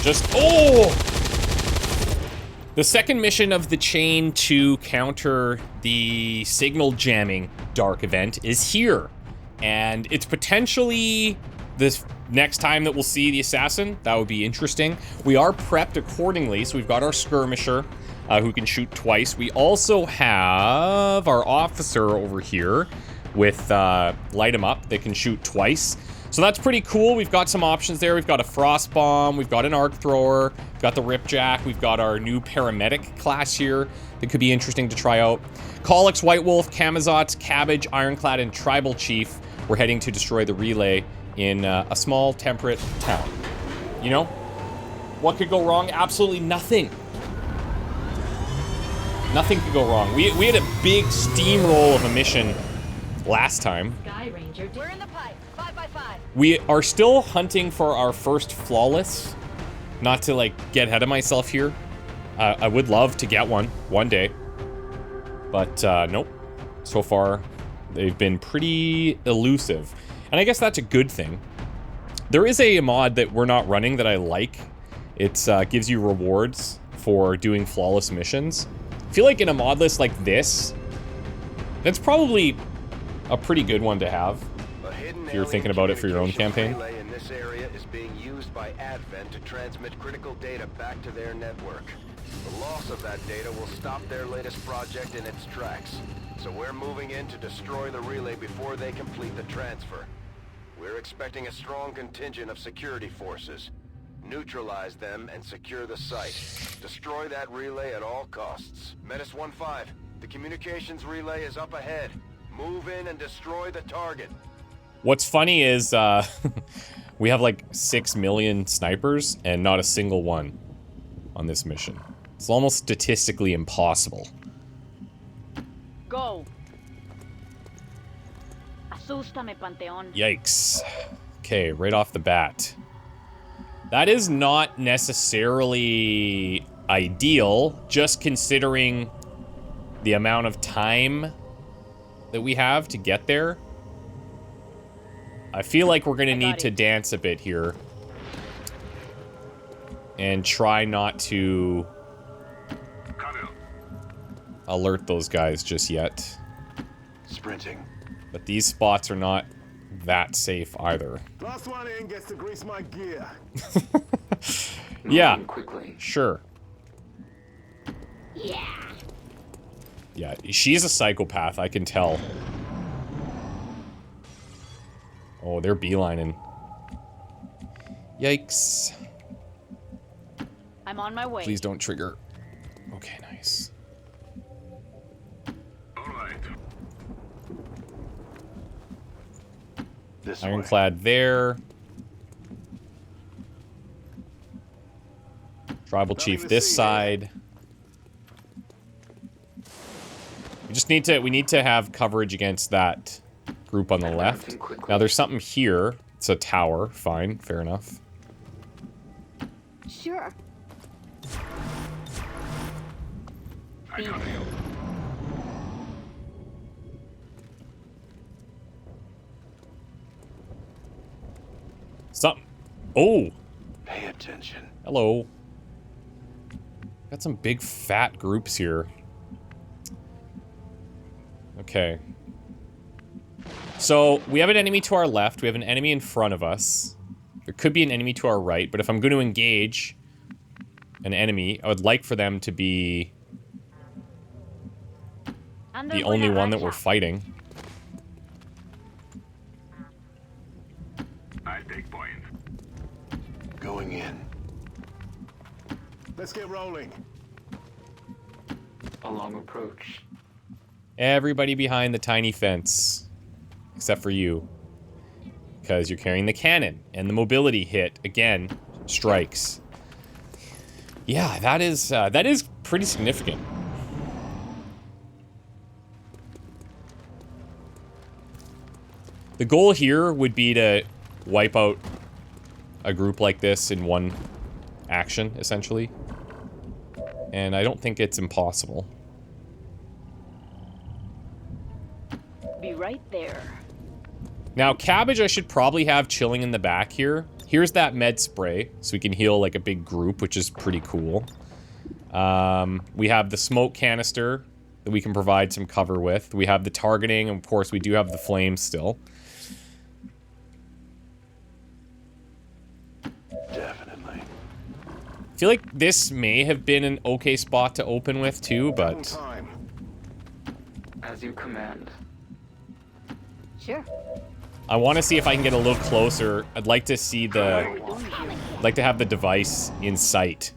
Just, oh! The second mission of the chain to counter the signal jamming dark event is here. And it's potentially this next time that we'll see the assassin. That would be interesting. We are prepped accordingly, so we've got our skirmisher who can shoot twice. We also have our officer over here with light him up that can shoot twice. So that's pretty cool. We've got some options there. We've got a frost bomb, we've got an arc thrower, we've got the ripjack, we've got our new paramedic class here that could be interesting to try out. Colics, White Wolf, Camazotz, Cabbage, Ironclad, and Tribal Chief. We're heading to destroy the relay in a small temperate town. You know, what could go wrong? Absolutely nothing. Nothing could go wrong. We had a big steamroll of a mission last time. Sky Ranger, we're in the pipe. 5x5. We are still hunting for our first flawless. Not to like get ahead of myself here. I would love to get one day. But nope. So far, they've been pretty elusive. And I guess that's a good thing. There is a mod that we're not running that I like. It gives you rewards for doing flawless missions. I feel like in a mod list like this, that's probably a pretty good one to have. If you're thinking about it for your own campaign. Relay in this area is being used by Advent to transmit critical data back to their network. The loss of that data will stop their latest project in its tracks. So we're moving in to destroy the relay before they complete the transfer. We're expecting a strong contingent of security forces. Neutralize them and secure the site. Destroy that relay at all costs. Menace 1-5, the communications relay is up ahead. Move in and destroy the target. What's funny is we have like 6 million snipers and not a single one on this mission. It's almost statistically impossible. Go. Asústame, Panteón. Yikes. Okay, right off the bat. That is not necessarily ideal, just considering the amount of time that we have to get there. I feel like we're gonna need to dance a bit here. And try not to alert those guys just yet. Sprinting. But these spots are not that safe either. Last one in gets to grease my gear. Yeah, quickly. sure. Yeah. Yeah, she's a psychopath, I can tell. Oh, they're beelining. Yikes. I'm on my way. Please don't trigger. Okay, nice. This Ironclad there. Tribal Chief this side. We need to have coverage against that group on the left. Now there's something here. It's a tower. Fine, fair enough. Sure. Something. Oh. Pay attention. Hello. Got some big fat groups here. Okay. So, we have an enemy to our left. We have an enemy in front of us. There could be an enemy to our right, but if I'm going to engage an enemy, I would like for them to be the only one that we're fighting. I take point. Going in. Let's get rolling. A long approach. Everybody behind the tiny fence. Except for you. Because you're carrying the cannon. And the mobility hit, again, strikes. Yeah, that is pretty significant. The goal here would be to wipe out a group like this in one action, essentially. And I don't think it's impossible. Be right there. Now, Cabbage I should probably have chilling in the back here. here's that med spray, so we can heal like a big group, which is pretty cool. We have the smoke canister that we can provide some cover with. We have the targeting, and of course we do have the flames still. Definitely. I feel like this may have been an okay spot to open with too, but As you command. Sure. I want to see if I can get a little closer. I'd like to see the... I'd like to have the device in sight.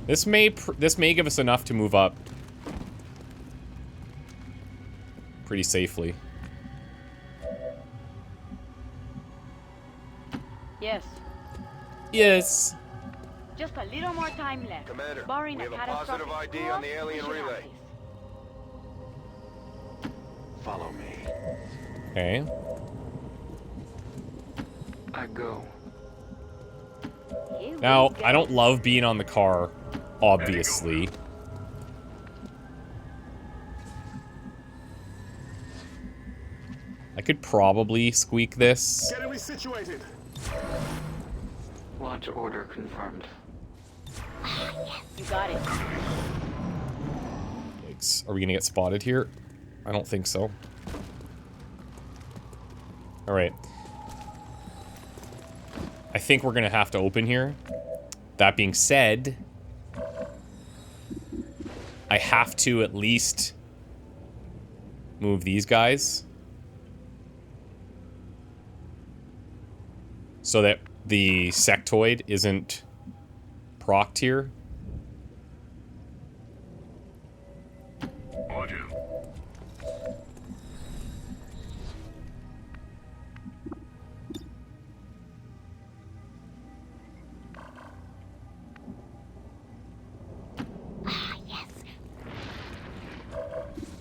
This may give us enough to move up pretty safely. Yes. Yes. Just a little more time left. Commander, Barring we have a catastrophic positive ID screw-up, on the alien we should have relay. this. Follow me. Okay. I go. Here Now, we go. I don't love being on the car, obviously. I could probably squeak this. Getting resituated. Launch order confirmed. You got it. Yikes. Are we gonna get spotted here? I don't think so. Alright. I think we're gonna have to open here. That being said, I have to at least move these guys so that the sectoid isn't procced here.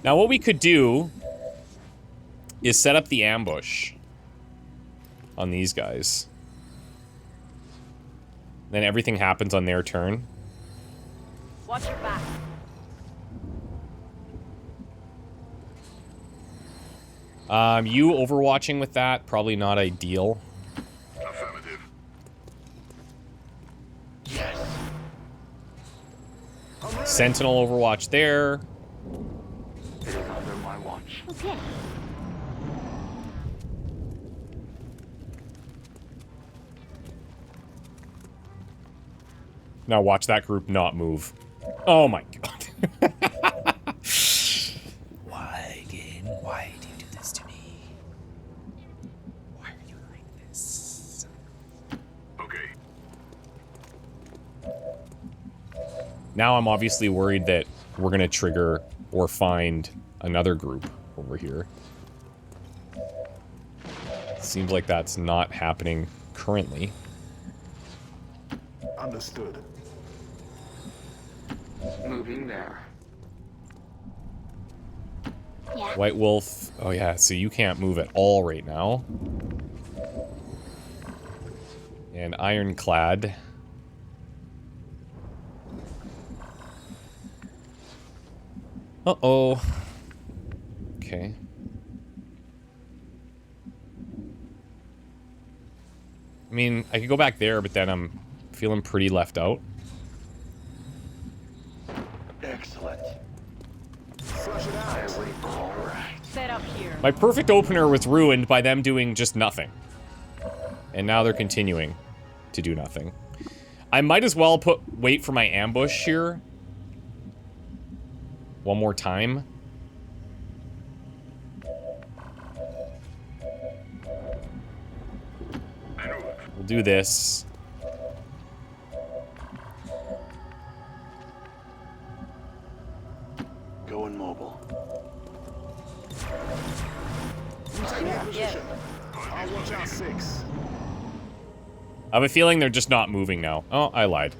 Now what we could do is set up the ambush on these guys. Then everything happens on their turn. Watch your back. You overwatching with that, probably not ideal. Affirmative. Sentinel overwatch there. It is under my watch. Okay. Now watch that group not move. Oh my god. Why again? Why do you do this to me? Why are you like this? Okay. Now I'm obviously worried that we're gonna trigger or find another group over here. Seems like that's not happening currently. Understood. Moving there. Yeah. White Wolf. Oh yeah, so you can't move at all right now. And Ironclad. Uh-oh. Okay. I mean, I could go back there, but then I'm feeling pretty left out. Excellent. Flush it out. All right. Set up here. My perfect opener was ruined by them doing just nothing. And now they're continuing to do nothing. I might as well wait for my ambush here. One more time. We'll do this. Going mobile. Yes. I'll watch out 6. I have a feeling they're just not moving now. Oh, I lied.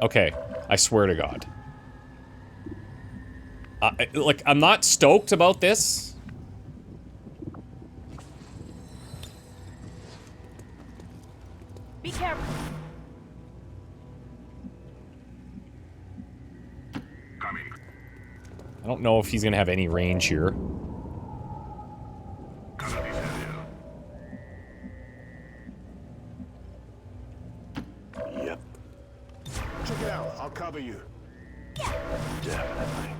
Okay, I swear to God. Like, I'm not stoked about this. Be careful. don't know if he's gonna have any range here. Yep. Check it out. I'll cover you. Definitely.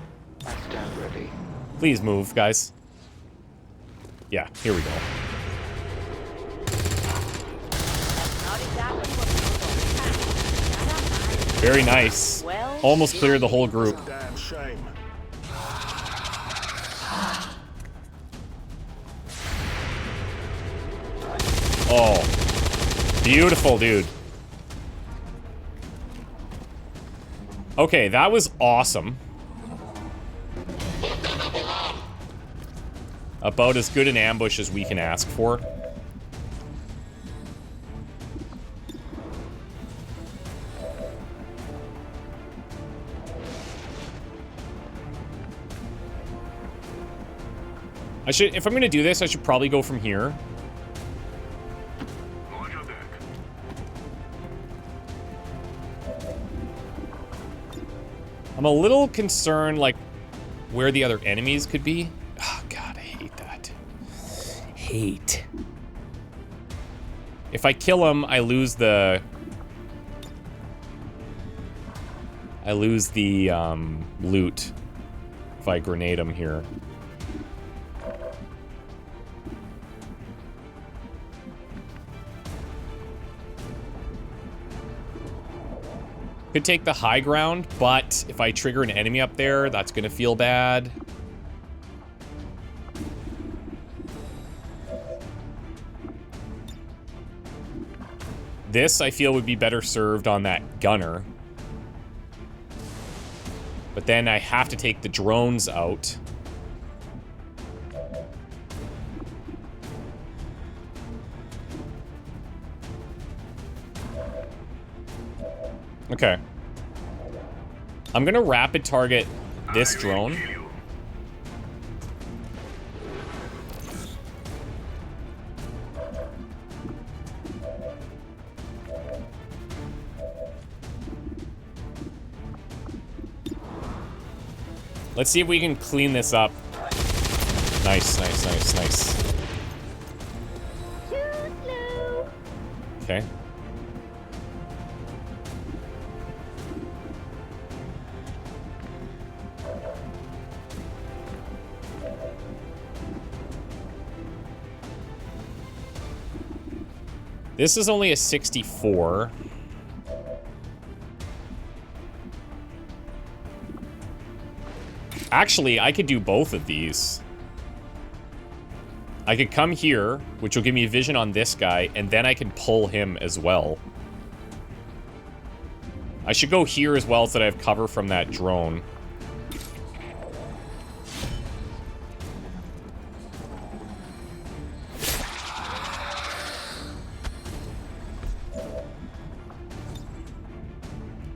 I stand ready. Please move, guys. Yeah, here we go. Not exactly what Very nice. Well, Almost cleared the whole group. Damn shame. Oh. Beautiful, dude. Okay, that was awesome. About as good an ambush as we can ask for. I should, if I'm gonna do this, I should probably go from here. I'm a little concerned, like, where the other enemies could be. Oh, God, I hate that. Hate. If I kill him, I lose the... loot. If I grenade him here. Could take the high ground, but if I trigger an enemy up there, that's gonna feel bad. This, I feel, would be better served on that gunner. But then I have to take the drones out. Okay. I'm gonna rapid target this drone. Let's see if we can clean this up. Nice, nice, nice, nice. Okay. This is only a 64. Actually, I could do both of these. I could come here, which will give me vision on this guy, and then I can pull him as well. I should go here as well so that I have cover from that drone.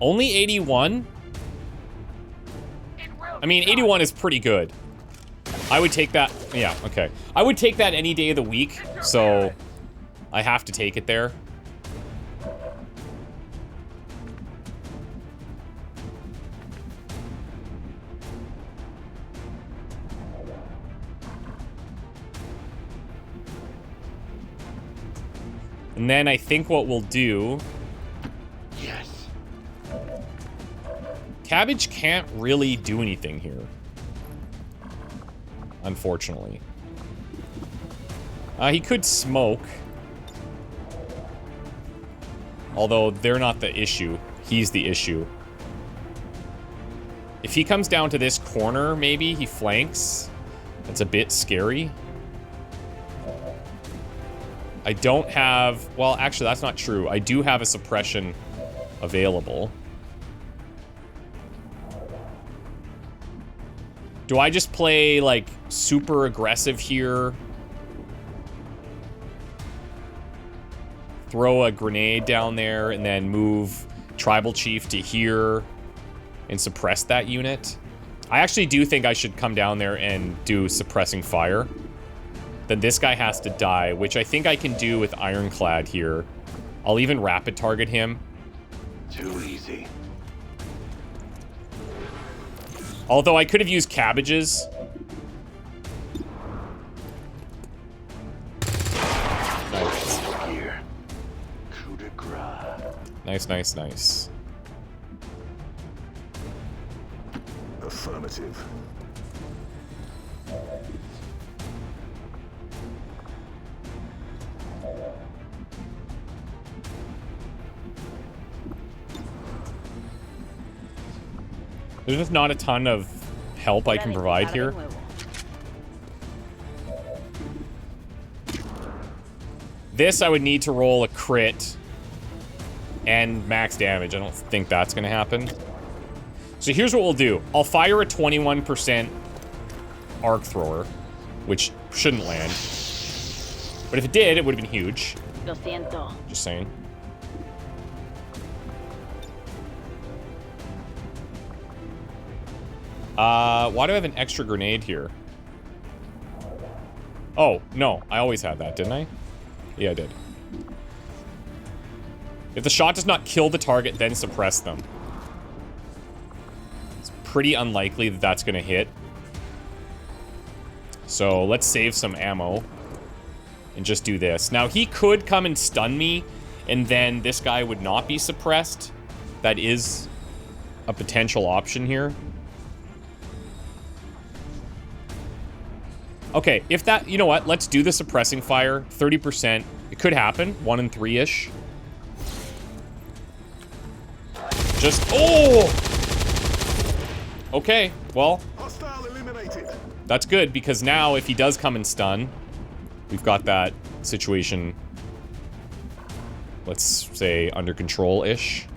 Only 81? I mean, 81 is pretty good. I would take that. Yeah, okay. I would take that any day of the week, so I have to take it there. And then I think what we'll do... Yes. Cabbage can't really do anything here. Unfortunately. He could smoke. Although they're not the issue. He's the issue. If he comes down to this corner, maybe he flanks. That's a bit scary. I don't have... Well, actually, that's not true. I do have a suppression available. Do I just play, like, super aggressive here? Throw a grenade down there and then move Tribal Chief to here and suppress that unit? I actually do think I should come down there and do suppressing fire. Then this guy has to die, which I think I can do with Ironclad here. I'll even rapid target him. Too easy. Although I could have used cabbages. Nice. Here. Coup de grace. Nice, nice, nice. Affirmative. There's just not a ton of help I can provide here. This I would need to roll a crit and max damage. I don't think that's gonna happen. So here's what we'll do. I'll fire a 21% arc thrower, which shouldn't land. But if it did, it would have been huge. Lo siento. Just saying. Why do I have an extra grenade here? Oh, no. I always had that, didn't I? Yeah, I did. If the shot does not kill the target, then suppress them. It's pretty unlikely that that's going to hit. So let's save some ammo and just do this. Now, he could come and stun me, and then this guy would not be suppressed. That is a potential option here. Okay, if that, you know what? Let's do the suppressing fire. 30%. It could happen. 1 in 3-ish. Just, oh! Okay, well, Hostile eliminated. that's good, because now if he does come and stun, we've got that situation, let's say, under control-ish.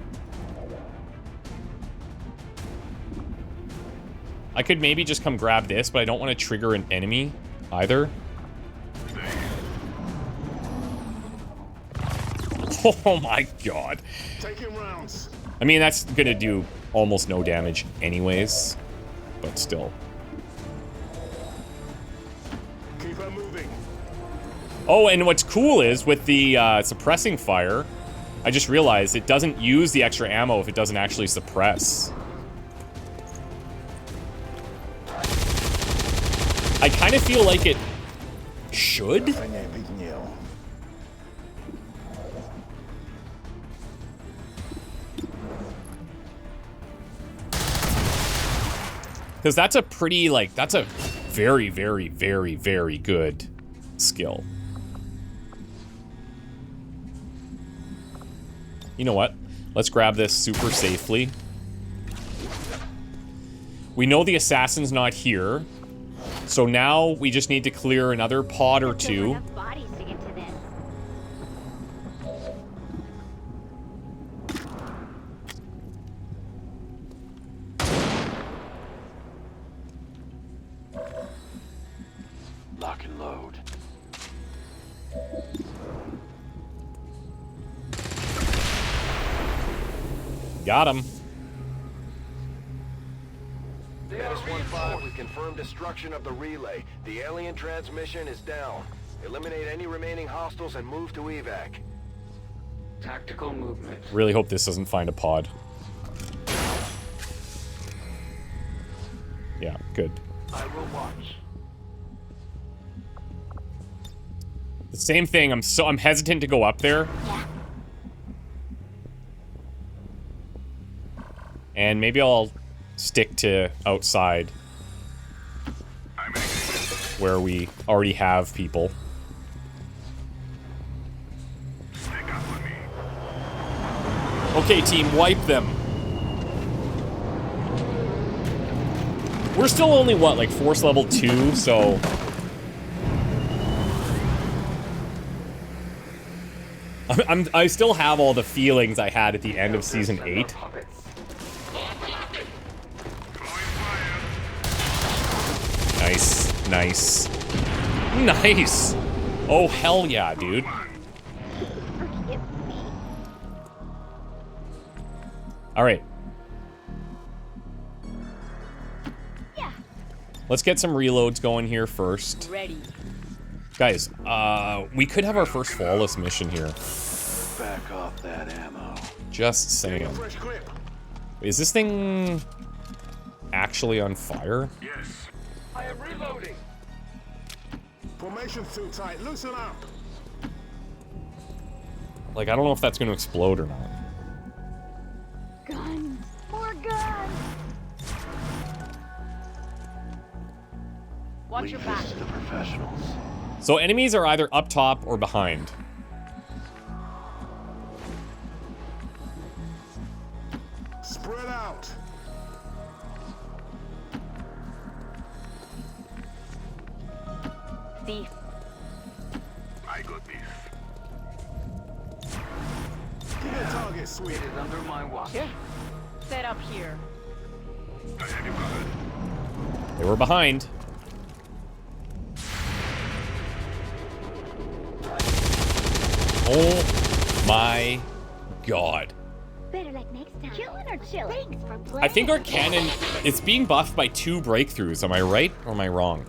I could maybe just come grab this, but I don't want to trigger an enemy either. Oh my god. Taking rounds. I mean, that's gonna do almost no damage anyways, but still. Keep her moving. Oh, and what's cool is with the suppressing fire, I just realized it doesn't use the extra ammo if it doesn't actually suppress. I kind of feel like it should. Because that's a pretty, like, that's a very, very, very, very good skill. You know what? Let's grab this super safely. We know the assassin's not here. So now we just need to clear another pod or two. Enough bodies to get to this. Lock and load. Got him. Status 1-5, we confirmed destruction of the relay. The alien transmission is down. Eliminate any remaining hostiles and move to evac. Tactical movement. Really hope this doesn't find a pod. Yeah, good. I will watch. The same thing, I'm hesitant to go up there. And maybe I'll stick to outside where we already have people. Okay, team, wipe them. We're still only, what, like force level 2, so... I still have all the feelings I had at the end of Season 8. Nice, nice. Nice! Oh, hell yeah, dude. Alright. Yeah. Let's get some reloads going here first. Ready. Guys, we could have our first flawless mission here. Back off that ammo. Just saying. Fresh clip. Is this thing... actually on fire? Yes. I am reloading. Formation's too tight. Loosen up. Like, I don't know if that's going to explode or not. Guns. More guns. Watch your back. Leave this to the professionals. So enemies are either up top or behind. Spread out. Thief. I got this. Give me a target, sweet. It is under my watch. Set up here. They were behind. Oh my god. Better like next time. Chillin' or chillin'? Thanks for playing. I think our cannon, it's being buffed by 2 breakthroughs. Am I right or am I wrong?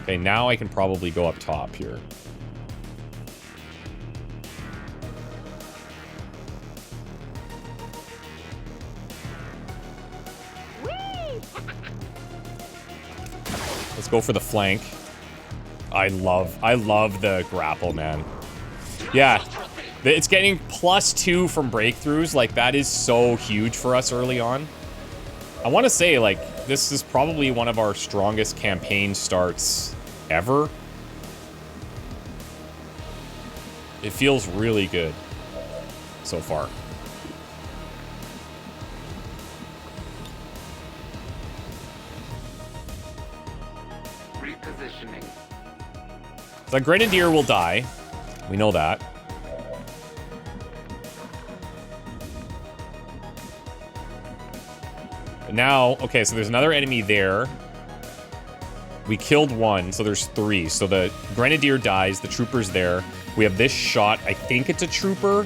Okay, now I can probably go up top here. Whee! Let's go for the flank. I love the grapple, man. Yeah, it's getting +2 from breakthroughs. Like, that is so huge for us early on. I want to say, like, this is probably one of our strongest campaign starts ever. It feels really good so far. Repositioning. The Grenadier will die. We know that. But now, okay, so there's another enemy there. We killed one, so there's 3. So the Grenadier dies, the Trooper's there. We have this shot. I think it's a Trooper.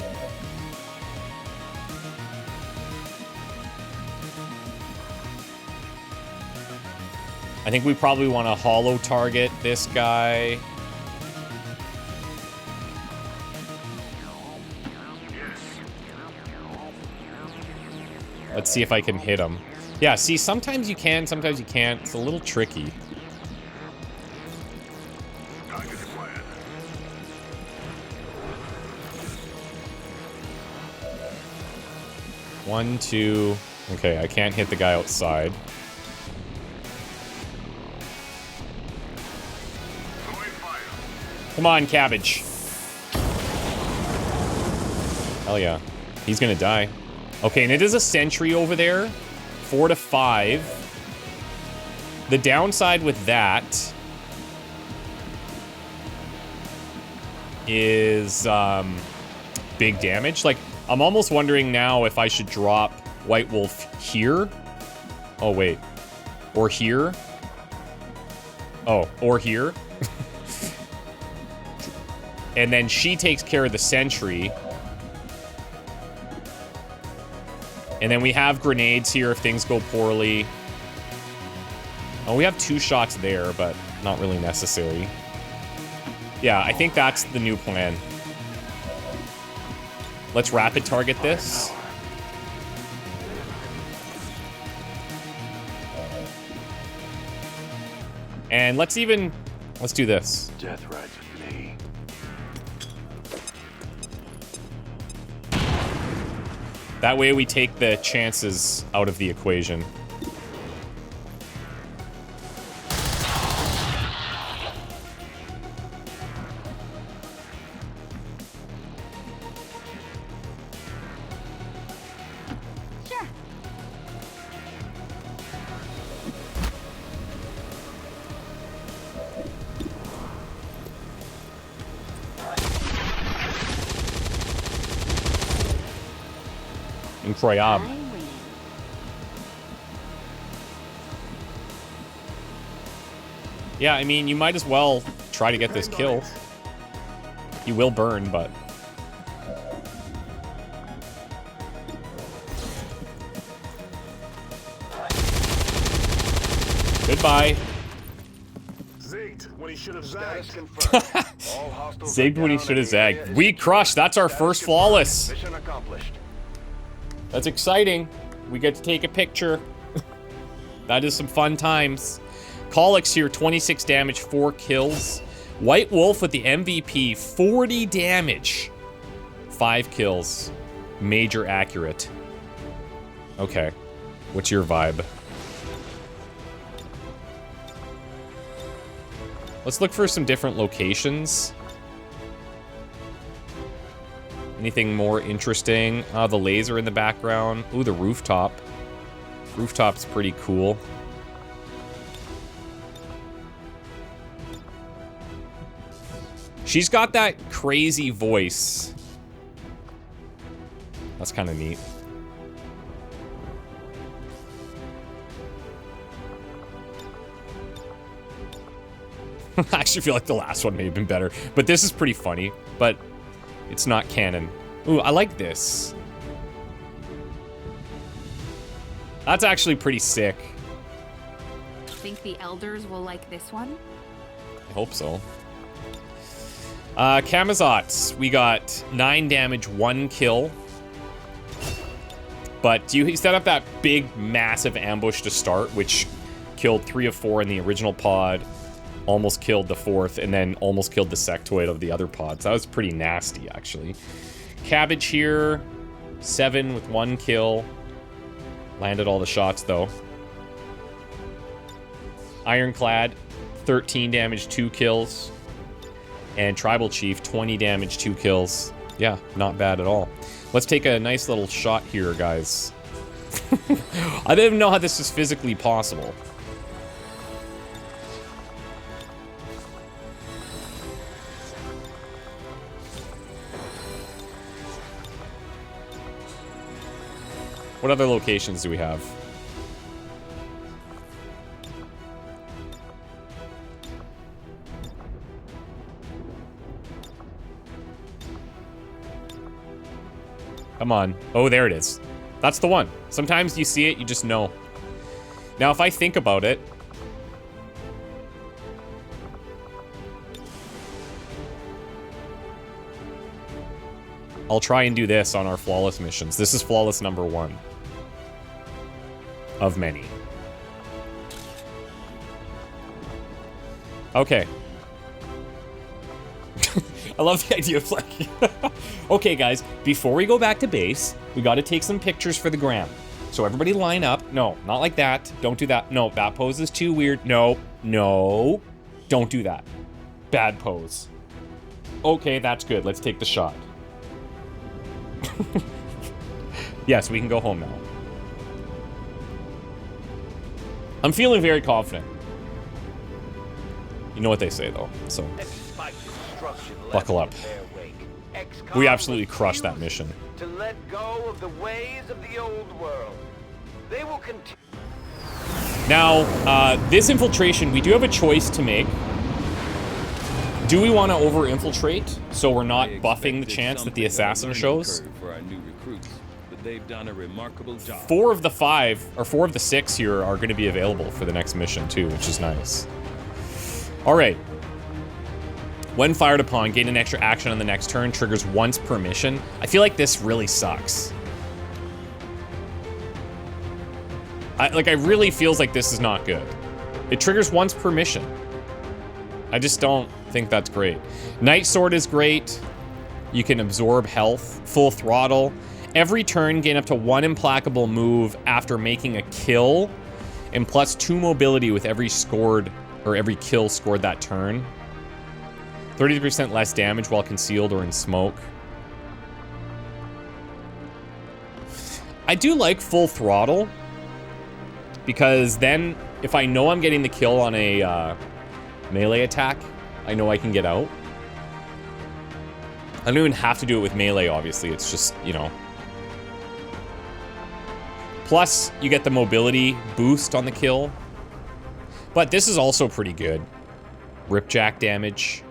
I think we probably want to holo target this guy. Let's see if I can hit him. Yeah, see, sometimes you can, sometimes you can't. It's a little tricky. One, two. Okay, I can't hit the guy outside. Come on, cabbage. Hell yeah. He's gonna die. Okay, and it is a sentry over there. 4 to 5. The downside with that is big damage. Like, I'm almost wondering now if I should drop White Wolf here. Oh, wait. Or here. Oh, or here. And then she takes care of the sentry. And then we have grenades here if things go poorly. Oh, we have 2 shots there, but not really necessary. Yeah, I think that's the new plan. Let's rapid target this. And let's do this. Death rides with me. That way we take the chances out of the equation. Sure. Incroyable. I win. Yeah, I mean, you might as well try to get this kill. You will burn, but... Goodbye. Zigged when he should have Status zagged. confirmed. All hostiles Zigged are when he down should have and the area zagged. is We secure. crushed. That's our Status first confirmed. flawless. Mission accomplished. That's exciting. We get to take a picture. That is some fun times. Colix here, 26 damage, 4 kills. White Wolf with the MVP, 40 damage, 5 kills. Major accurate. Okay. What's your vibe? Let's look for some different locations. Anything more interesting? The laser in the background. Ooh, the rooftop. Rooftop's pretty cool. She's got that crazy voice. That's kind of neat. I actually feel like the last one may have been better. But this is pretty funny. But it's not canon. Ooh, I like this. That's actually pretty sick. Think the elders will like this one? I hope so. Kamazots. We got 9 damage, 1 kill. But he set up that big, massive ambush to start, which killed 3 of 4 in the original pod. Almost killed the 4th, and then almost killed the sectoid of the other pods. That was pretty nasty, actually. Cabbage here, 7 with 1 kill. Landed all the shots, though. Ironclad, 13 damage, 2 kills. And Tribal Chief, 20 damage, 2 kills. Yeah, not bad at all. Let's take a nice little shot here, guys. I didn't even know how this is physically possible. What other locations do we have? Come on. Oh, there it is. That's the one. Sometimes you see it, you just know. Now, if I think about it... I'll try and do this on our flawless missions. This is flawless number 1. Of many. Okay. I love the idea of like... Okay, guys, before we go back to base, we got to take some pictures for the gram. So everybody line up. No, not like that. Don't do that. No, that pose is too weird. No, no. Don't do that. Bad pose. Okay, that's good. Let's take the shot. Yes, we can go home now. I'm feeling very confident. You know what they say, though, so buckle up. We absolutely crushed that mission. To let go of the ways of the old world. They will continue. Now, this infiltration, we do have a choice to make. Do we want to over-infiltrate so we're not buffing the chance that the assassin shows? For our new recruits, but they've done a remarkable job. 4 of the 5, or 4 of the 6 here are going to be available for the next mission too, which is nice. All right. When fired upon, gain an extra action on the next turn, triggers once per mission. I feel like this really sucks. I really feels like this is not good. It triggers once per mission. I just don't think that's great. Night Sword is great. You can absorb health. Full Throttle. Every turn, gain up to 1 implacable move after making a kill, and plus 2 mobility with every scored, or every kill scored that turn. 30% less damage while concealed or in smoke. I do like Full Throttle, because then if I know I'm getting the kill on a melee attack, I know I can get out. I don't even have to do it with melee, obviously. It's just, you know. Plus, you get the mobility boost on the kill. But this is also pretty good. Ripjack damage.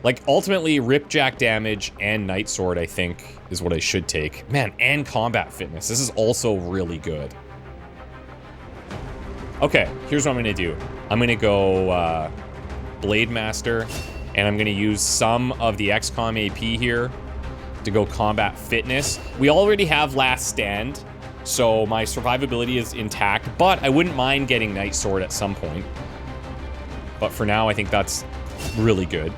Like, ultimately, Ripjack damage and Night Sword, I think, is what I should take. Man, and combat fitness. This is also really good. Okay, here's what I'm gonna do. I'm gonna go, Blade Master, and I'm going to use some of the Xcom AP here to go combat fitness. We already have Last Stand, so my survivability is intact, but I wouldn't mind getting Night Sword at some point. But for now, I think that's really good.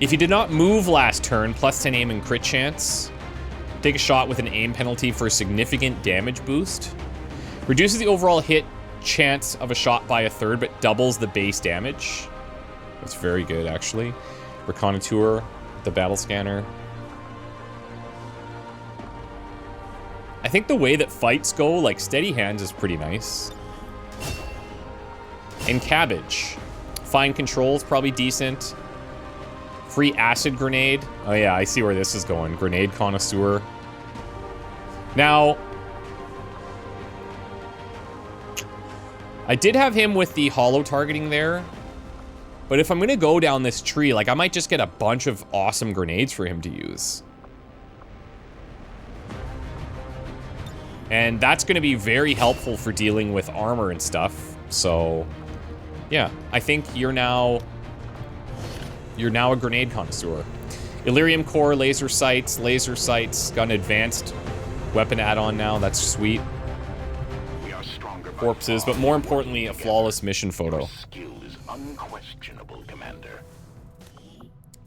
If you did not move last turn, plus 10 aim and crit chance, take a shot with an aim penalty for a significant damage boost. Reduces the overall hit chance of a shot by a third, but doubles the base damage. That's very good, actually. Reconnoitre, the battle scanner. I think the way that fights go, like steady hands, is pretty nice. And cabbage. Fine controls, probably decent. Free acid grenade. Oh yeah, I see where this is going. Grenade connoisseur. Now, I did have him with the hollow targeting there, but if I'm gonna go down this tree, like I might just get a bunch of awesome grenades for him to use. And that's gonna be very helpful for dealing with armor and stuff. So, yeah, I think you're now a grenade connoisseur. Illyrium core, laser sights, got an advanced weapon add-on now. That's sweet. Corpses, but more importantly, a flawless mission photo. Skill is unquestionable, Commander.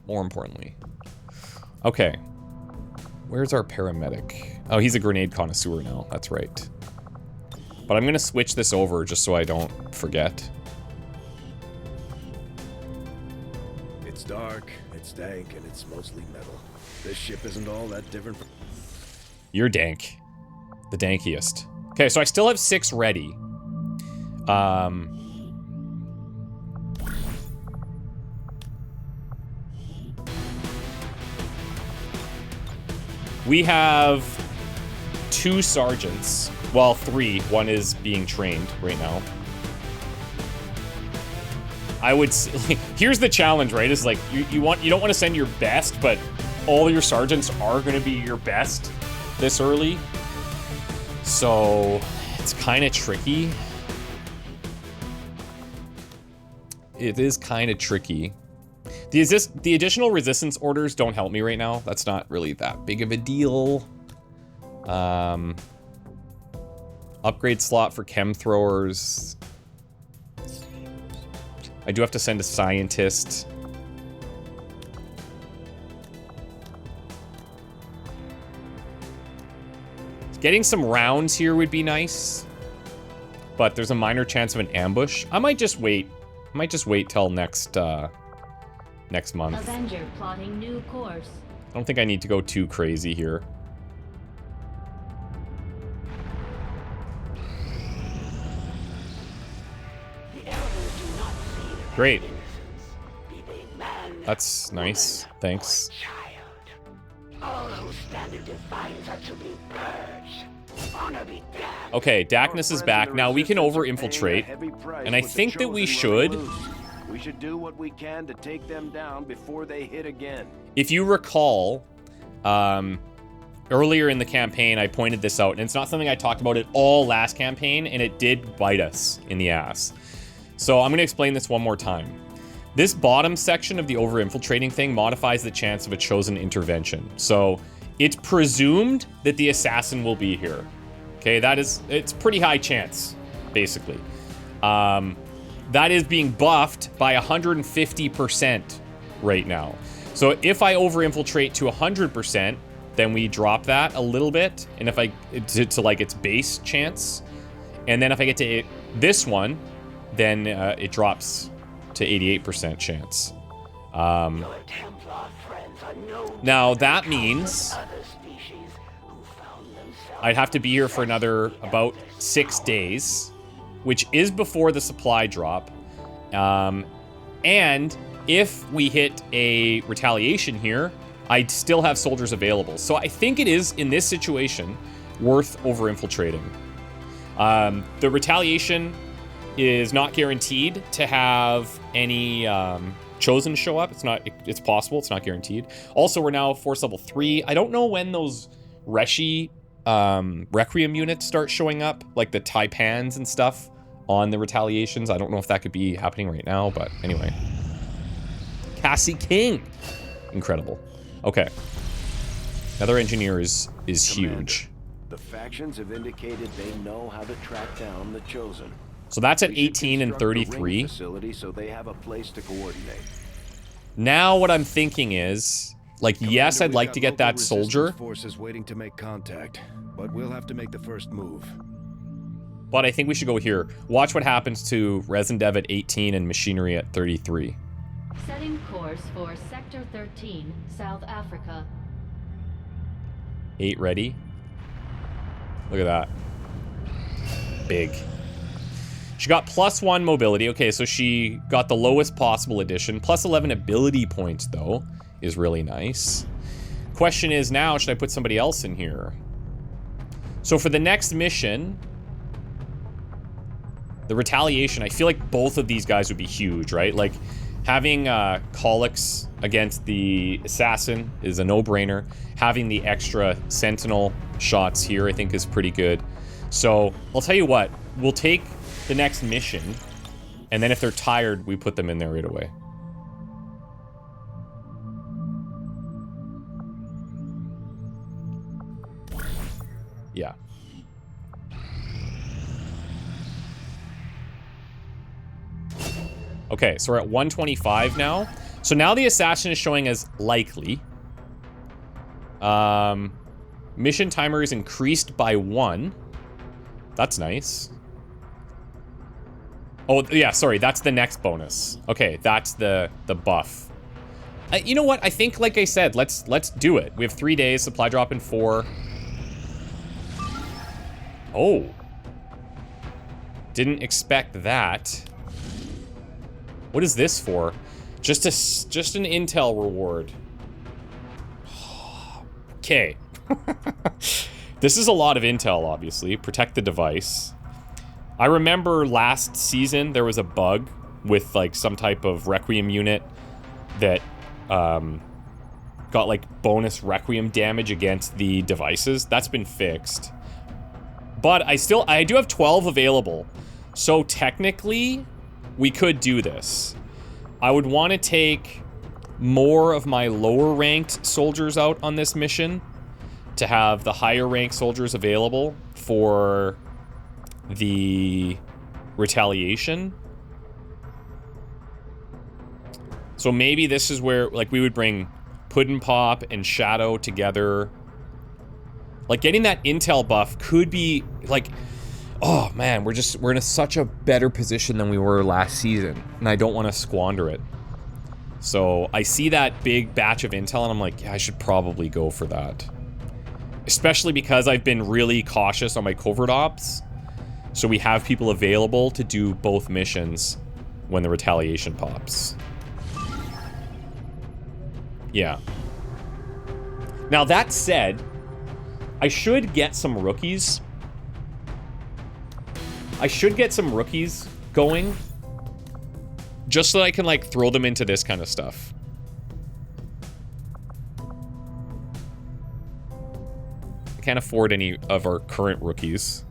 More importantly. Okay. Where's our paramedic? Oh, he's a grenade connoisseur now. That's right. But I'm gonna switch this over just so I don't forget. It's dark, it's dank, and it's mostly metal. This ship isn't all that different from... You're dank. The dankiest. Okay, so I still have 6 ready. We have 2 sergeants. Well, 3. One is being trained right now. I would say, here's the challenge, right? Is like you don't want to send your best, but all your sergeants are going to be your best this early. So it's kind of tricky. It is kind of tricky. The additional resistance orders don't help me right now. That's not really that big of a deal. Upgrade slot for chem throwers. I do have to send a scientist. Getting some rounds here would be nice, but there's a minor chance of an ambush. I might just wait. I might just wait till next month. Avenger plotting new course. I don't think I need to go too crazy here. Great. That's nice. Thanks. Okay, Darkness is back. Now we can over-infiltrate, and I think that we should. We should do what we can to take them down before they hit again. If you recall, earlier in the campaign, I pointed this out, and it's not something I talked about at all last campaign, and it did bite us in the ass. So I'm going to explain this one more time. This bottom section of the over-infiltrating thing modifies the chance of a chosen intervention. So it's presumed that the assassin will be here. Okay, it's pretty high chance, basically. That is being buffed by 150% right now. So if I over-infiltrate to 100%, then we drop that a little bit, and if I to like its base chance, and then if I get to this one, then it drops to 88% chance. Now that means I'd have to be here for another about 6 days, which is before the supply drop. And if we hit a retaliation here, I'd still have soldiers available. So I think it is, in this situation, worth over-infiltrating. The retaliation is not guaranteed to have any chosen show up. It's possible, it's not guaranteed. Also, we're now force level 3. I don't know when those Requiem units start showing up, like the Taipans and stuff. on the retaliations. I don't know if that could be happening right now, but anyway. Cassie King. Incredible. Okay. Another engineer is huge. The factions have indicated they know how to track down the Chosen. So that's at We should 18 and construct a ring 33. facility so they have a place to coordinate. Now what I'm thinking is, like, yes, Commander, I'd we've like got to get local that resistance soldier, forces waiting to make contact, but we'll have to make the first move. but I think we should go here. Watch what happens to Resin Dev at 18 and Machinery at 33. Setting course for Sector 13, South Africa. 8 ready. Look at that. Big. She got +1 mobility. Okay, so she got the lowest possible addition. +11 ability points, though, is really nice. Question is now, should I put somebody else in here? So for the next mission, the retaliation, I feel like both of these guys would be huge, right? Like, having Colics against the Assassin is a no-brainer. Having the extra Sentinel shots here, I think, is pretty good. So, I'll tell you what. We'll take the next mission, and then if they're tired, we put them in there right away. Yeah. Okay, so we're at 125 now. So now the assassin is showing as likely. Mission timer is increased by 1. That's nice. Oh, yeah, sorry, that's the next bonus. Okay, that's the buff. You know what? I think, like I said, let's do it. We have 3 days, supply drop in 4. Oh. Didn't expect that. What is this for? Just an intel reward. Okay. This is a lot of intel, obviously. Protect the device. I remember last season there was a bug with like some type of Requiem unit that got like bonus Requiem damage against the devices. That's been fixed. But I do have 12 available. So technically, we could do this. I would want to take more of my lower ranked soldiers out on this mission to have the higher ranked soldiers available for the retaliation. So maybe this is where, like, we would bring Puddin' Pop and Shadow together. Like, getting that intel buff could be, like, oh man, we're in such a better position than we were last season, and I don't want to squander it. So I see that big batch of intel, and I'm like, yeah, I should probably go for that. Especially because I've been really cautious on my covert ops. So we have people available to do both missions when the retaliation pops. Yeah. Now that said, I should get some rookies. I should get some rookies going. Just so I can, like, throw them into this kind of stuff. I can't afford any of our current rookies.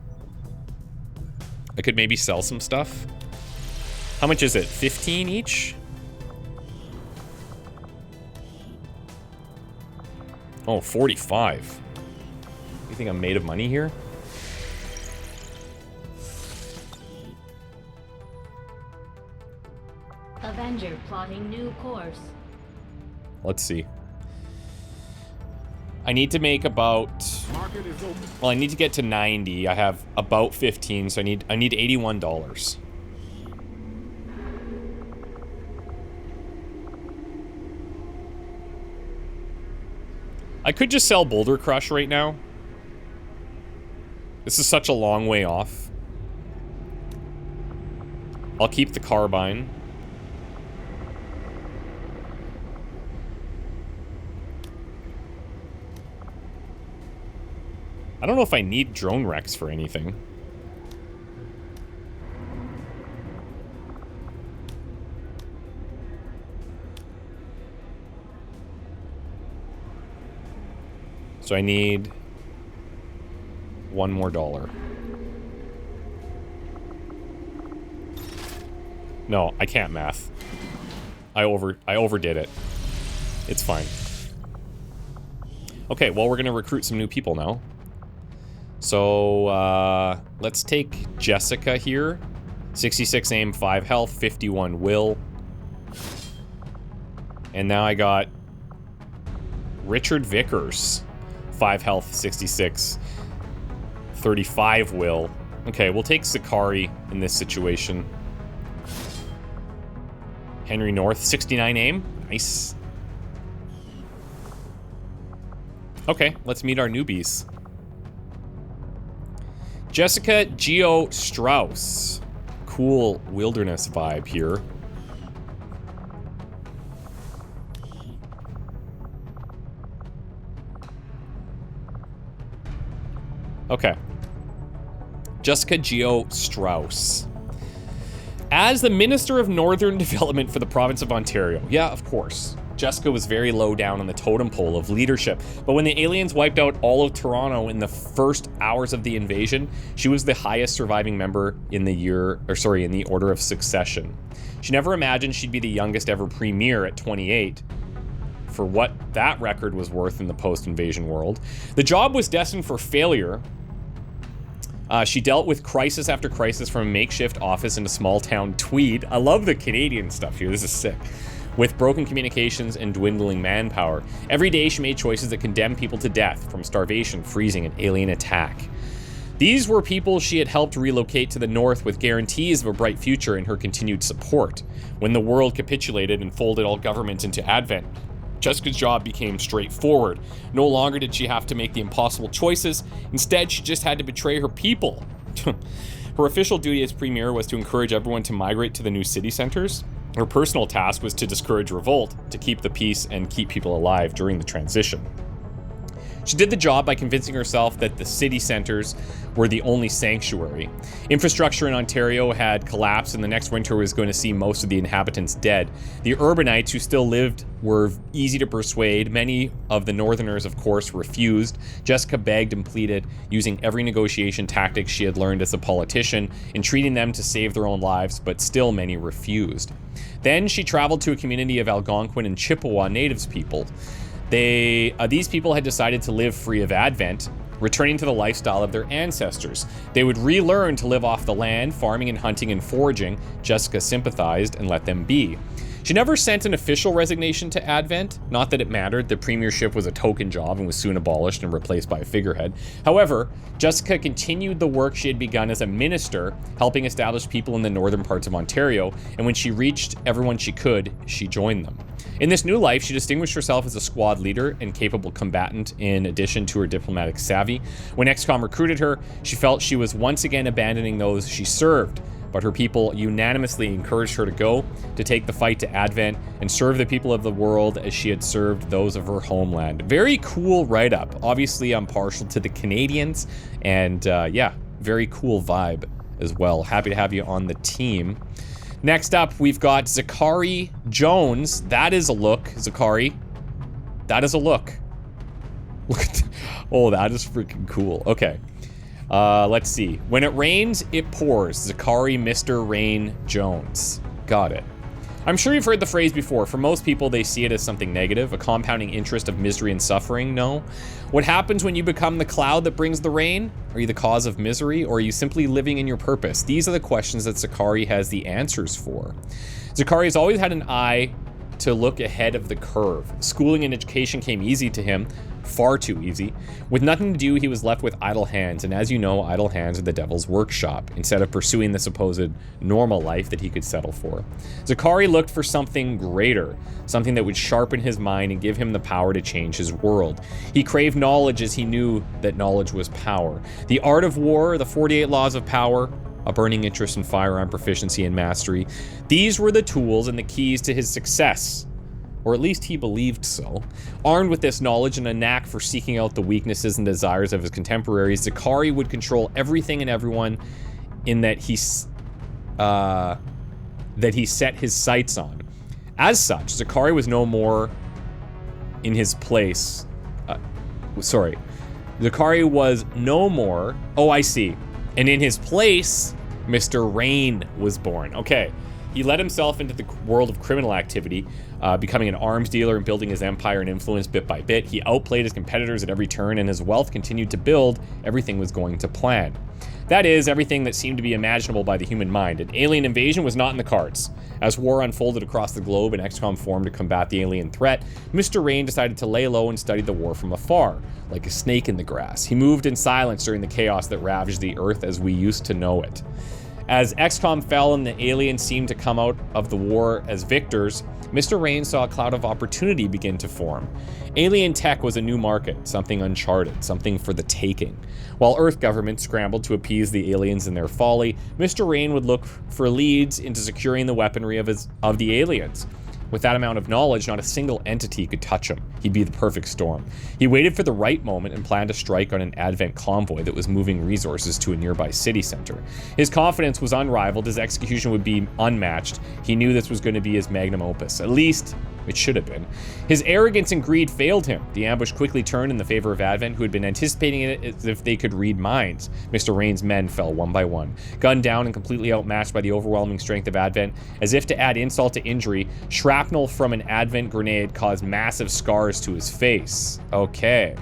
I could maybe sell some stuff. How much is it? 15 each? Oh, 45. You think I'm made of money here? Avenger plotting new course. Let's see. I need to make about... Well, I need to get to 90. I have about 15, so I need $81. I could just sell Boulder Crush right now. This is such a long way off. I'll keep the Carbine. I don't know if I need drone wrecks for anything. So I need $1 more. No, I can't math. I overdid it. It's fine. Okay, well, we're gonna recruit some new people now. So, let's take Jessica here. 66 aim, 5 health, 51 will. And now I got Richard Vickers. 5 health, 66. 35 will. Okay, we'll take Zakari in this situation. Henry North, 69 aim. Nice. Okay, let's meet our newbies. Jessica Geo Strauss. Cool wilderness vibe here. Okay. Jessica Geo Strauss. As the Minister of Northern Development for the province of Ontario. Yeah, of course. Jessica was very low down on the totem pole of leadership, but when the aliens wiped out all of Toronto in the first hours of the invasion, she was the highest surviving member in the order of succession. She never imagined she'd be the youngest ever premier at 28. For what that record was worth in the post-invasion world. The job was destined for failure. She dealt with crisis after crisis from a makeshift office in a small town Tweed. I love the Canadian stuff here. This is sick. With broken communications and dwindling manpower. Every day she made choices that condemned people to death from starvation, freezing, and alien attack. These were people she had helped relocate to the north with guarantees of a bright future and her continued support. When the world capitulated and folded all governments into Advent, Jessica's job became straightforward. No longer did she have to make the impossible choices. Instead, she just had to betray her people. Her official duty as premier was to encourage everyone to migrate to the new city centers. Her personal task was to discourage revolt, to keep the peace and keep people alive during the transition. She did the job by convincing herself that the city centers were the only sanctuary. Infrastructure in Ontario had collapsed and the next winter was going to see most of the inhabitants dead. The urbanites who still lived were easy to persuade. Many of the northerners, of course, refused. Jessica begged and pleaded, using every negotiation tactic she had learned as a politician, entreating them to save their own lives, but still many refused. Then she traveled to a community of Algonquin and Chippewa Natives people. These people had decided to live free of Advent, returning to the lifestyle of their ancestors. They would relearn to live off the land, farming and hunting and foraging. Jessica sympathized and let them be. She never sent an official resignation to Advent. Not that it mattered, the premiership was a token job and was soon abolished and replaced by a figurehead. However, Jessica continued the work she had begun as a minister, helping establish people in the northern parts of Ontario, and when she reached everyone she could, she joined them. In this new life, she distinguished herself as a squad leader and capable combatant in addition to her diplomatic savvy. When Xcom recruited her, she felt she was once again abandoning those she served, but her people unanimously encouraged her to go, to take the fight to Advent, and serve the people of the world as she had served those of her homeland. Very cool write-up. Obviously, I'm partial to the Canadians, and yeah, very cool vibe as well. Happy to have you on the team. Next up, we've got Zakari Jones. That is a look, Zakari. That is a look. Look at, oh, that is freaking cool. Okay. Let's see. When it rains, it pours. Zakari Mr. Rain Jones. Got it. I'm sure you've heard the phrase before. For most people, they see it as something negative, a compounding interest of misery and suffering. No. What happens when you become the cloud that brings the rain? Are you the cause of misery, or are you simply living in your purpose? These are the questions that Zakari has the answers for. Zakari has always had an eye to look ahead of the curve. Schooling and education came easy to him, far too easy. With nothing to do, he was left with idle hands, and as you know, idle hands are the devil's workshop, instead of pursuing the supposed normal life that he could settle for. Zakari looked for something greater, something that would sharpen his mind and give him the power to change his world. He craved knowledge as he knew that knowledge was power. The art of war, the 48 laws of power, a burning interest in firearm proficiency and mastery. These were the tools and the keys to his success, or at least he believed so. Armed with this knowledge and a knack for seeking out the weaknesses and desires of his contemporaries, Zakari would control everything and everyone in that he set his sights on. As such, Zakari was no more in his place. Zakari was no more. Oh, I see. And in his place, Mr. Rain was born. Okay. He led himself into the world of criminal activity, becoming an arms dealer and building his empire and influence bit by bit. He outplayed his competitors at every turn, and his wealth continued to build. Everything was going to plan. That is, everything that seemed to be imaginable by the human mind. An alien invasion was not in the cards. As war unfolded across the globe and Xcom formed to combat the alien threat, Mr. Rain decided to lay low and study the war from afar, like a snake in the grass. He moved in silence during the chaos that ravaged the Earth as we used to know it. As Xcom fell and the aliens seemed to come out of the war as victors, Mr. Rain saw a cloud of opportunity begin to form. Alien tech was a new market, something uncharted, something for the taking. While Earth government scrambled to appease the aliens in their folly, Mr. Rain would look for leads into securing the weaponry of the aliens. With that amount of knowledge, not a single entity could touch him. He'd be the perfect storm. He waited for the right moment and planned to strike on an Advent convoy that was moving resources to a nearby city center. His confidence was unrivaled, his execution would be unmatched. He knew this was going to be his magnum opus. At least, it should have been. His arrogance and greed failed him. The ambush quickly turned in the favor of Advent, who had been anticipating it as if they could read minds. Mr. Rain's men fell one by one, gunned down and completely outmatched by the overwhelming strength of Advent. As if to add insult to injury, shrapnel from an Advent grenade caused massive scars to his face. Okay.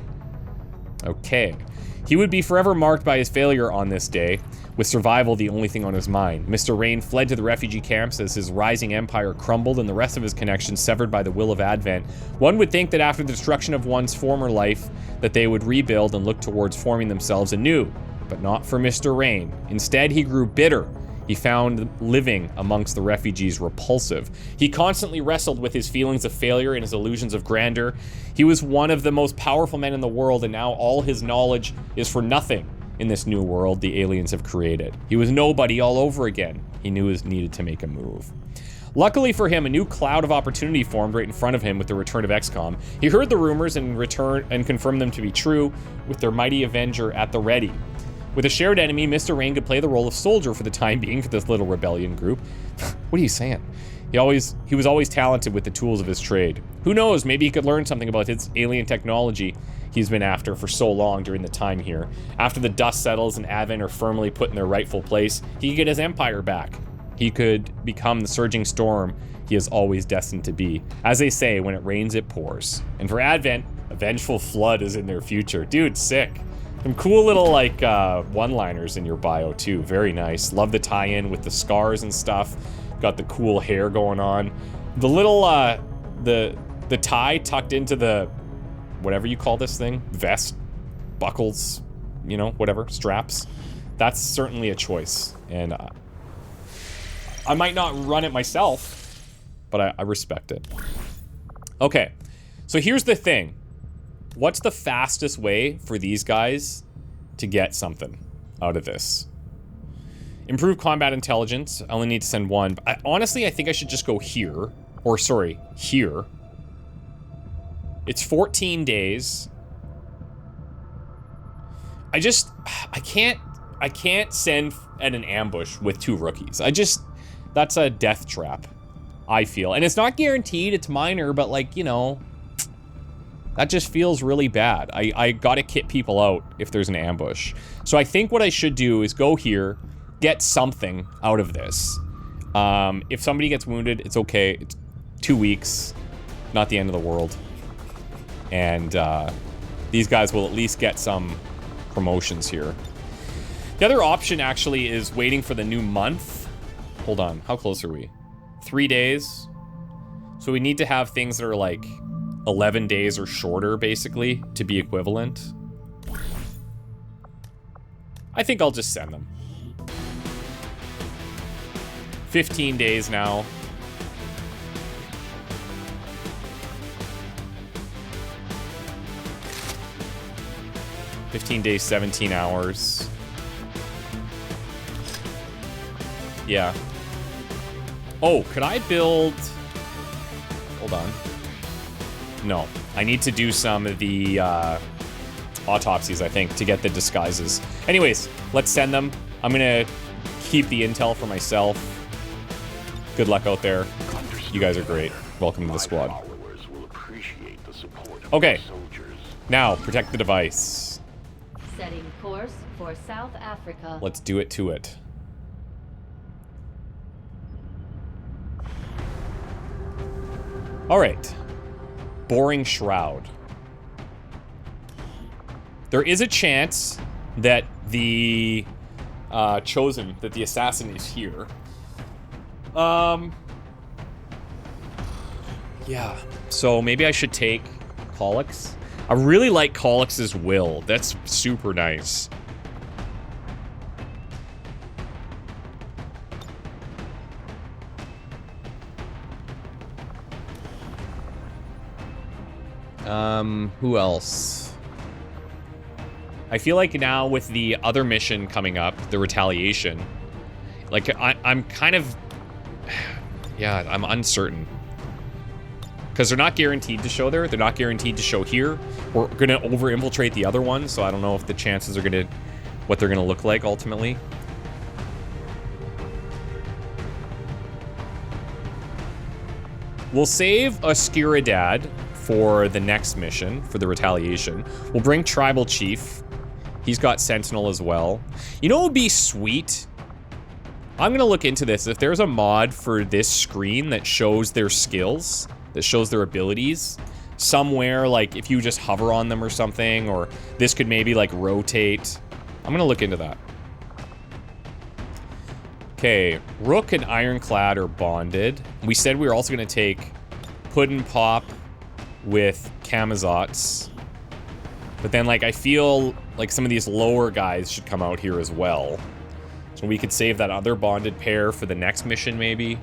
He would be forever marked by his failure on this day, with survival the only thing on his mind. Mr. Rain fled to the refugee camps as his rising empire crumbled and the rest of his connections severed by the will of Advent. One would think that after the destruction of one's former life, that they would rebuild and look towards forming themselves anew, but not for Mr. Rain. Instead, he grew bitter. He found living amongst the refugees repulsive. He constantly wrestled with his feelings of failure and his illusions of grandeur. He was one of the most powerful men in the world, and now all his knowledge is for nothing in this new world the aliens have created. He was nobody all over again. He knew he needed to make a move. Luckily for him, a new cloud of opportunity formed right in front of him with the return of Xcom. He heard the rumors and confirmed them to be true with their mighty Avenger at the ready. With a shared enemy, Mr. Rain could play the role of soldier for the time being for this little rebellion group. What are you saying? He was always talented with the tools of his trade. Who knows, maybe he could learn something about his alien technology he's been after for so long during the time here. After the dust settles and Advent are firmly put in their rightful place, he could get his empire back. He could become the surging storm he is always destined to be. As they say, when it rains, it pours. And for Advent, a vengeful flood is in their future. Dude, sick. Some cool little, like, one-liners in your bio, too. Very nice. Love the tie-in with the scars and stuff. Got the cool hair going on. The little, the tie tucked into the, whatever you call this thing, vest, buckles, you know, whatever, straps. That's certainly a choice. And I might not run it myself, but I respect it. Okay, so here's the thing. What's the fastest way for these guys to get something out of this? Improve combat intelligence. I only need to send one. Honestly, I think I should just go here. Or, sorry, here. It's 14 days. I can't send at an ambush with 2 rookies. That's a death trap, I feel. And it's not guaranteed, it's minor, but like, you know, that just feels really bad. I gotta kit people out if there's an ambush. So I think what I should do is go here, get something out of this. If somebody gets wounded, it's okay. It's 2 weeks, not the end of the world. And these guys will at least get some promotions here. The other option actually is waiting for the new month. Hold on, how close are we? 3 days. So we need to have things that are like 11 days or shorter, basically, to be equivalent. I think I'll just send them. 15 days now. $15 days, 17 hours. Yeah. Oh, could I build... Hold on. No, I need to do some of the autopsies, I think, to get the disguises. Anyways, let's send them. I'm gonna keep the intel for myself. Good luck out there. You guys are great. Welcome to the squad. Okay, now protect the device. Setting course for South Africa. Let's do it to it. All right. Boring shroud. There is a chance that the chosen, that the assassin is here. Yeah. So maybe I should take Pollux. I really like Collux's will. That's super nice. Who else? I feel like now with the other mission coming up, the retaliation, like I'm kind of, yeah, I'm uncertain. Because they're not guaranteed to show there. They're not guaranteed to show here. We're going to over-infiltrate the other one, so I don't know if the chances are going to... what they're going to look like, ultimately. We'll save a Skiradad for the next mission, for the retaliation. We'll bring Tribal Chief. He's got Sentinel as well. You know what would be sweet? I'm going to look into this. If there's a mod for this screen that shows their skills... that shows their abilities somewhere, like if you just hover on them or something, or this could maybe like rotate. I'm gonna look into that. Okay, Rook and Ironclad are bonded. We said we were also gonna take Puddin' Pop with Camazotz, but then like I feel like some of these lower guys should come out here as well, so we could save that other bonded pair for the next mission maybe.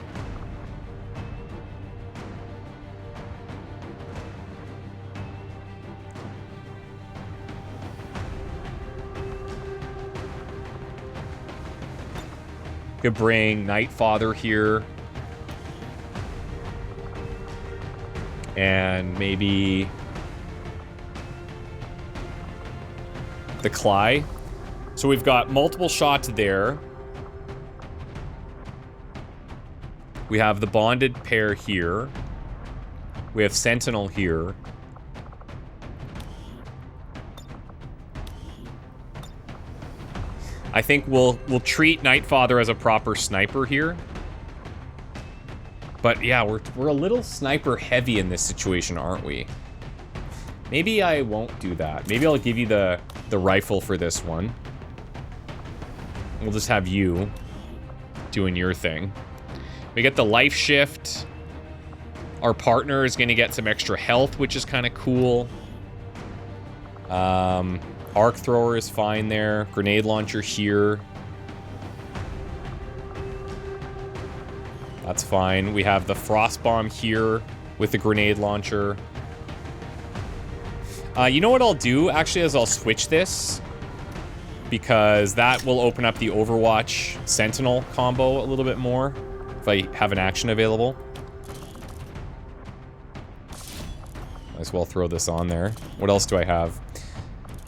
Could bring Nightfather here. And maybe the Cly. So we've got multiple shots there. We have the bonded pair here. We have Sentinel here. I think we'll treat Nightfather as a proper sniper here. But yeah, we're a little sniper heavy in this situation, aren't we? Maybe I won't do that. Maybe I'll give you the rifle for this one. We'll just have you doing your thing. We get the life shift. Our partner is going to get some extra health, which is kind of cool. Arc thrower is fine there. Grenade launcher here. That's fine. We have the frost bomb here with the grenade launcher. You know what I'll do, actually, is I'll switch this, because that will open up the Overwatch Sentinel combo a little bit more, if I have an action available. Might as well throw this on there. What else do I have?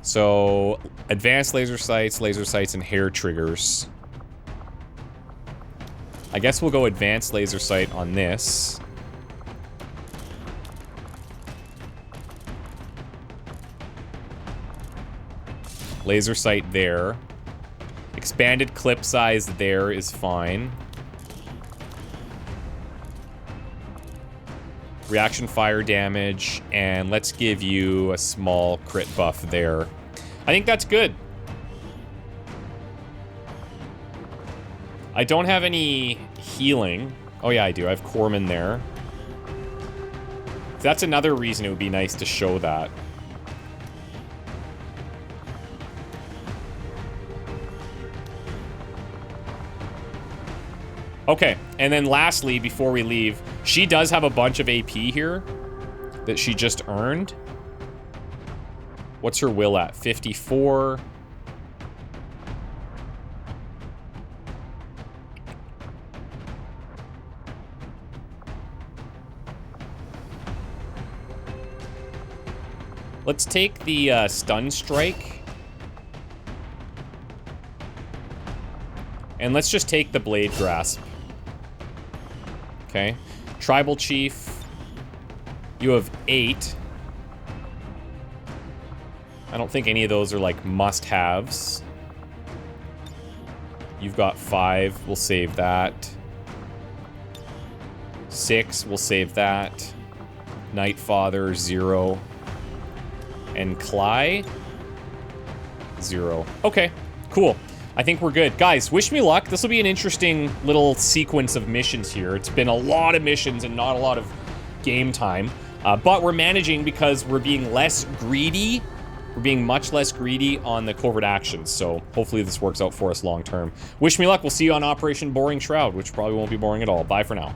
So, advanced laser sights, and hair triggers. I guess we'll go advanced laser sight on this. Laser sight there. Expanded clip size there is fine. Reaction fire damage, and let's give you a small crit buff there. I think that's good. I don't have any healing. Oh yeah, I do. I have Corman there. That's another reason it would be nice to show that. Okay, and then lastly, before we leave, she does have a bunch of AP here that she just earned. What's her will at? 54. Let's take the stun strike. And let's just take the blade grasp. Okay. Tribal Chief. You have 8. I don't think any of those are like must-haves. You've got 5. We'll save that. 6. We'll save that. Nightfather, 0. And Cly, 0. Okay, cool. I think we're good. Guys, wish me luck. This will be an interesting little sequence of missions here. It's been a lot of missions and not a lot of game time. But we're managing because we're being less greedy. We're being much less greedy on the covert actions. So hopefully this works out for us long term. Wish me luck. We'll see you on Operation Boring Shroud, which probably won't be boring at all. Bye for now.